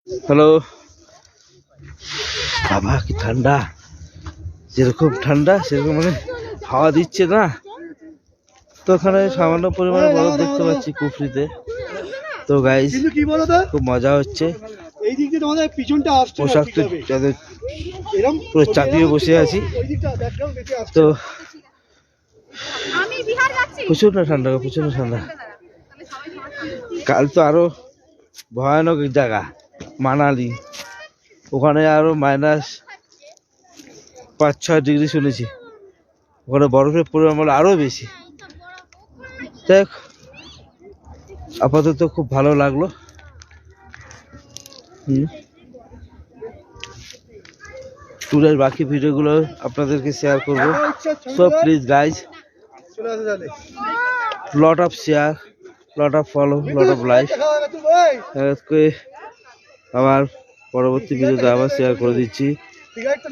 Hello বাবা, কি ঠান্ডা! যেরকম ঠান্ডা সেরকম মানে হাওয়া দিচ্ছে না। তো ওখানে সামান্য পরিমাণে বরফ দেখতে পাচ্ছি কুফরিতে। তো গাইস খুব মজা হচ্ছে। পোশাক তো যাদের পুরো চাপিয়ে বসে আছি। তো প্রচন্ড ঠান্ডা, প্রচন্ড ঠান্ডা। কাল তো আরো ভয়ানক জায়গা মানালি, ওখানে আরো -5-6 ডিগ্রি শুনেছি। ওখানে বরফের পরিমাণ আরো বেশি। দেখ, আপাতত খুব ভালো লাগলো। ট্যুরের বাকি ভিডিওগুলো আপনাদেরকে শেয়ার করব। So please guys, lot of share, lot of follow, lot of like. আবার পরবর্তী ভিডিওতে আবার শেয়ার করে দিচ্ছি।